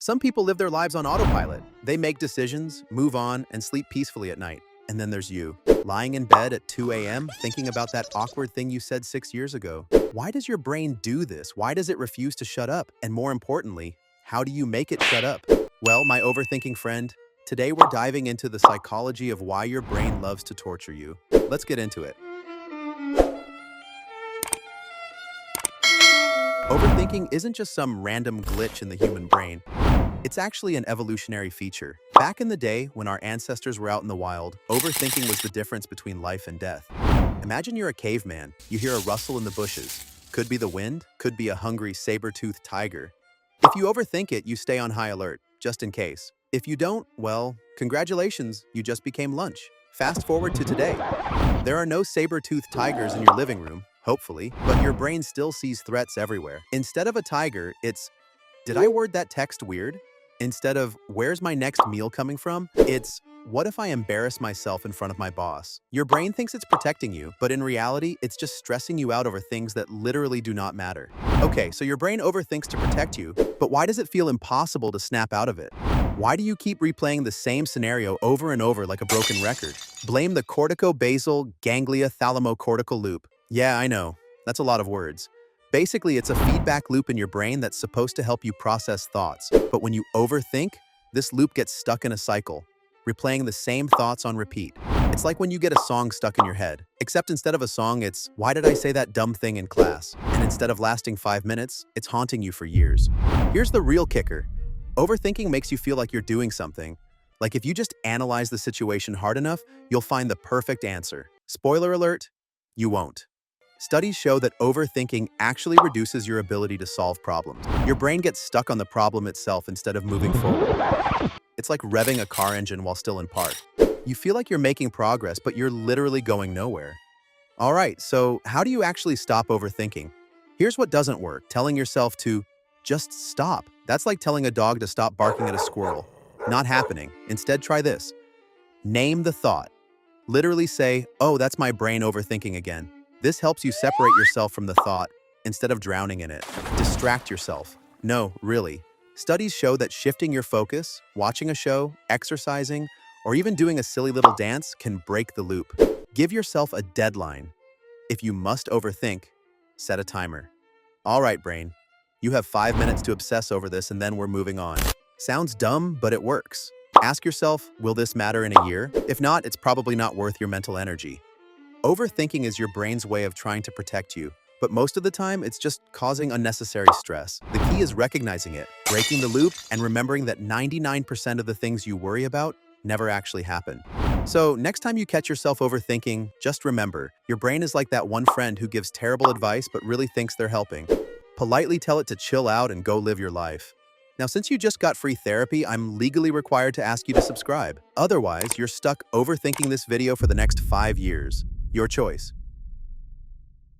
Some people live their lives on autopilot. They make decisions, move on, and sleep peacefully at night. And then there's you, lying in bed at 2 a.m., thinking about that awkward thing you said 6 years ago. Why does your brain do this? Why does it refuse to shut up? And more importantly, how do you make it shut up? Well, my overthinking friend, today we're diving into the psychology of why your brain loves to torture you. Let's get into it. Overthinking isn't just some random glitch in the human brain. It's actually an evolutionary feature. Back in the day, when our ancestors were out in the wild, overthinking was the difference between life and death. Imagine you're a caveman. You hear a rustle in the bushes. Could be the wind, could be a hungry saber-toothed tiger. If you overthink it, you stay on high alert, just in case. If you don't, well, congratulations, you just became lunch. Fast forward to today. There are no saber-toothed tigers in your living room, hopefully, but your brain still sees threats everywhere. Instead of a tiger, it's, did I word that text weird? Instead of, where's my next meal coming from? It's, what if I embarrass myself in front of my boss? Your brain thinks it's protecting you, but in reality, it's just stressing you out over things that literally do not matter. Okay, so your brain overthinks to protect you, but why does it feel impossible to snap out of it? Why do you keep replaying the same scenario over and over like a broken record? Blame the cortico-basal ganglia thalamocortical loop. Yeah, I know. That's a lot of words. Basically, it's a feedback loop in your brain that's supposed to help you process thoughts. But when you overthink, this loop gets stuck in a cycle, replaying the same thoughts on repeat. It's like when you get a song stuck in your head, except instead of a song, it's, why did I say that dumb thing in class? And instead of lasting 5 minutes, it's haunting you for years. Here's the real kicker. Overthinking makes you feel like you're doing something. Like if you just analyze the situation hard enough, you'll find the perfect answer. Spoiler alert, you won't. Studies show that overthinking actually reduces your ability to solve problems. Your brain gets stuck on the problem itself instead of moving forward. It's like revving a car engine while still in park. You feel like you're making progress, but you're literally going nowhere. All right, so how do you actually stop overthinking? Here's what doesn't work: telling yourself to just stop. That's like telling a dog to stop barking at a squirrel. Not happening. Instead, try this. Name the thought. Literally say, oh, that's my brain overthinking again. This helps you separate yourself from the thought instead of drowning in it. Distract yourself. No, really. Studies show that shifting your focus, watching a show, exercising, or even doing a silly little dance can break the loop. Give yourself a deadline. If you must overthink, set a timer. All right, brain. You have 5 minutes to obsess over this and then we're moving on. Sounds dumb, but it works. Ask yourself, will this matter in a year? If not, it's probably not worth your mental energy. Overthinking is your brain's way of trying to protect you, but most of the time, it's just causing unnecessary stress. The key is recognizing it, breaking the loop, and remembering that 99% of the things you worry about never actually happen. So next time you catch yourself overthinking, just remember, your brain is like that one friend who gives terrible advice but really thinks they're helping. Politely tell it to chill out and go live your life. Now, since you just got free therapy, I'm legally required to ask you to subscribe. Otherwise, you're stuck overthinking this video for the next 5 years. Your choice.